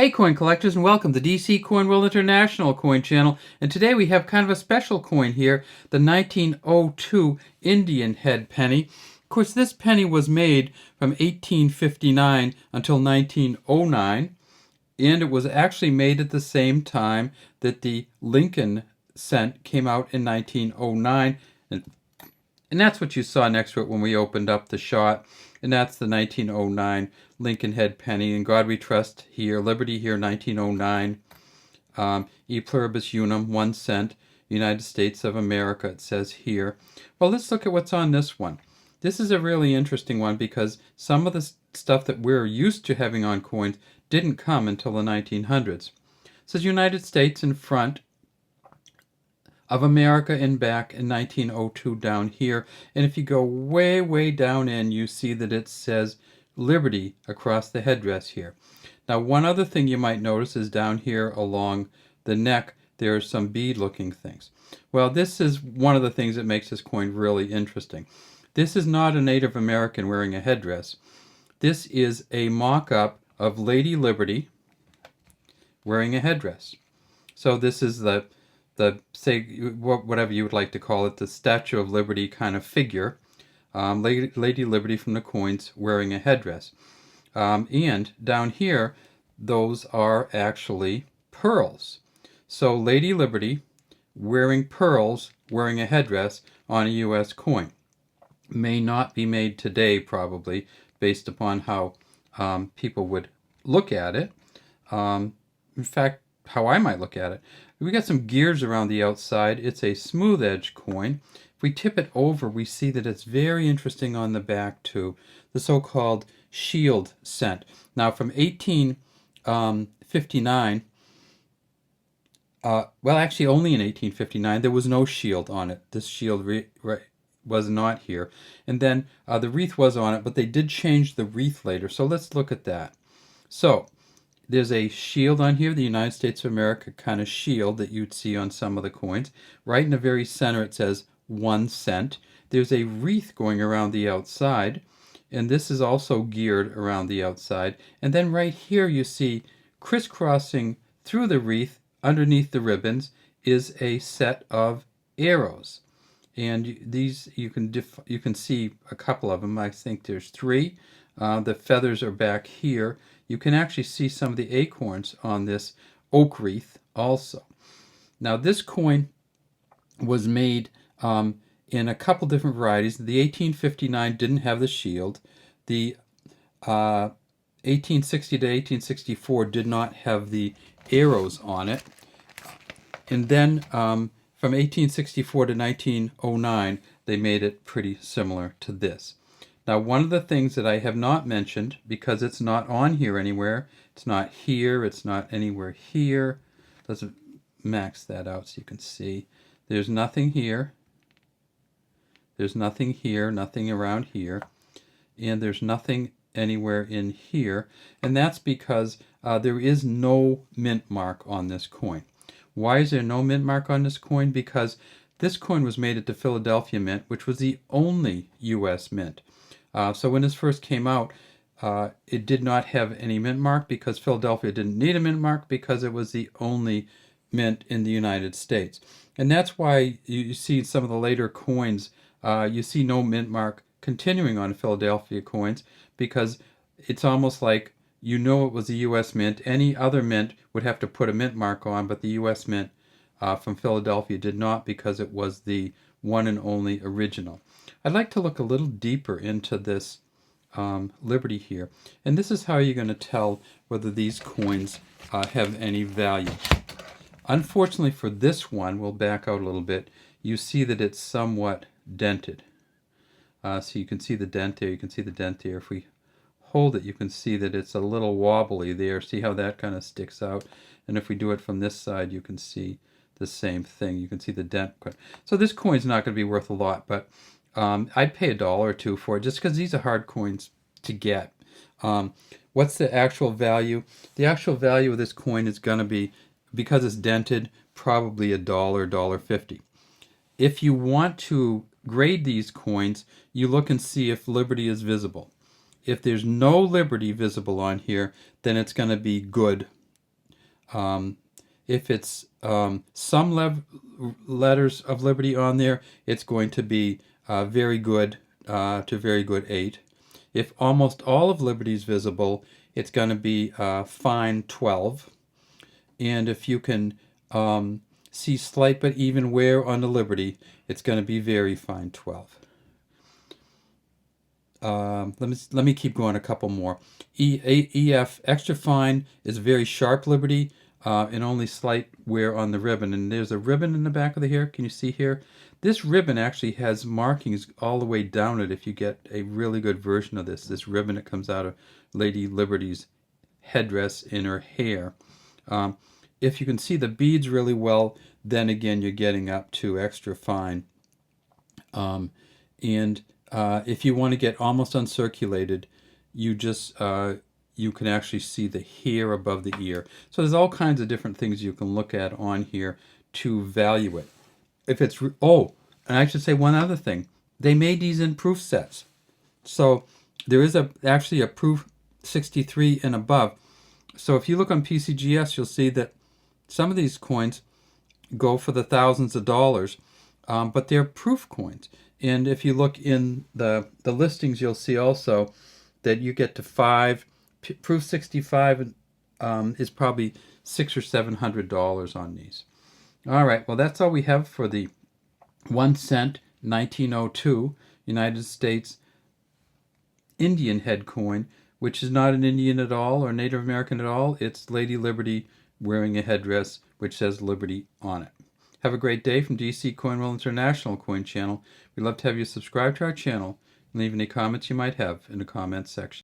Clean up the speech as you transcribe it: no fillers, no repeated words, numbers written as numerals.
Hey coin collectors, and welcome to DC Coin World International coin channel. And today we have kind of a special coin here, the 1902 Indian head penny. Of course, this penny was made from 1859 until 1909, and it was actually made at the same time that the Lincoln cent came out in 1909. And that's what you saw next to it when we opened up the shot. And that's the 1909 Lincoln head penny. In God we trust here, liberty here, 1909. E pluribus unum, 1 cent, United States of America, it says here. Well, let's look at what's on this one. This is a really interesting one because some of the stuff that we're used to having on coins didn't come until the 1900s. It says United States in front, of America in back in 1902 down here. And if you go way, way down in, you see that it says Liberty across the headdress here. Now, one other thing you might notice is down here along the neck, there are some bead-looking things. Well, this is one of the things that makes this coin really interesting. This is not a Native American wearing a headdress. This is a mock-up of Lady Liberty wearing a headdress. So this is the say whatever you would like to call it, the Statue of Liberty kind of figure, Lady Liberty from the coins wearing a headdress. And down here, those are actually pearls. So Lady Liberty wearing pearls, wearing a headdress on a U.S. coin. May not be made today, probably, based upon how people would look at it. In fact, how I might look at it. We got some gears around the outside. It's a smooth edge coin. If we tip it over, we see that it's very interesting on the back too. The so-called shield cent. Now from 1859, well actually only in 1859, there was no shield on it. This shield was not here. And then the wreath was on it, but they did change the wreath later. So let's look at that. So there's a shield on here, the United States of America kind of shield that you'd see on some of the coins. Right in the very center it says 1 cent. There's a wreath going around the outside, and this is also geared around the outside. And then right here you see crisscrossing through the wreath underneath the ribbons is a set of arrows. And these you can see a couple of them. I think there's 3. The feathers are back here. You can actually see some of the acorns on this oak wreath also. Now this coin was made in a couple different varieties. The 1859 didn't have the shield. The 1860 to 1864 did not have the arrows on it. And then from 1864 to 1909, they made it pretty similar to this. Now, one of the things that I have not mentioned, because it's not on here anywhere, it's not here, it's not anywhere here. Let's max that out so you can see. There's nothing here. There's nothing here, nothing around here. And there's nothing anywhere in here. And that's because there is no mint mark on this coin. Why is there no mint mark on this coin? Because this coin was made at the Philadelphia Mint, which was the only U.S. mint. So when this first came out, it did not have any mint mark because Philadelphia didn't need a mint mark because it was the only mint in the United States. And that's why you see some of the later coins, you see no mint mark continuing on Philadelphia coins because it's almost like you know it was a U.S. mint. Any other mint would have to put a mint mark on, but the U.S. mint from Philadelphia did not because it was the one and only original. I'd like to look a little deeper into this Liberty here. And this is how you're going to tell whether these coins have any value. Unfortunately for this one, we'll back out a little bit, you see that it's somewhat dented. So you can see the dent there, you can see the dent there. If we hold it, you can see that it's a little wobbly there. See how that kind of sticks out? And if we do it from this side, you can see the same thing. You can see the dent. So this coin's not going to be worth a lot, but I'd pay $1 or $2 for it just because these are hard coins to get. What's the actual value? The actual value of this coin is going to be, because it's dented, probably $1, $1.50. If you want to grade these coins, you look and see if Liberty is visible. If there's no Liberty visible on here, then it's going to be good If it's some letters of Liberty on there, it's going to be very good to very good 8. If almost all of Liberty is visible, it's going to be fine 12. And if you can see slight but even wear on the Liberty, it's going to be very fine 12. Let me keep going a couple more. EF extra fine is very sharp Liberty and only slight wear on the ribbon. And there's a ribbon in the back of the hair. Can you see here? This ribbon actually has markings all the way down it. If you get a really good version of this ribbon that comes out of Lady Liberty's headdress in her hair. If you can see the beads really well, then again you're getting up to extra fine. And if you want to get almost uncirculated, you just you can actually see the hair above the ear. So there's all kinds of different things you can look at on here to value it. If it's and I should say one other thing. They made these in proof sets, so there is actually a proof 63 and above. So if you look on PCGS, you'll see that some of these coins go for the thousands of dollars, but they're proof coins. And if you look in the listings, you'll see also that you get to 5. Proof 65 is probably $600 or $700 on these. All right, well, that's all we have for the 1 cent 1902 United States Indian head coin, which is not an Indian at all or Native American at all. It's Lady Liberty wearing a headdress which says Liberty on it. Have a great day from DC Coinwell International Coin Channel. We'd love to have you subscribe to our channel and leave any comments you might have in the comments section.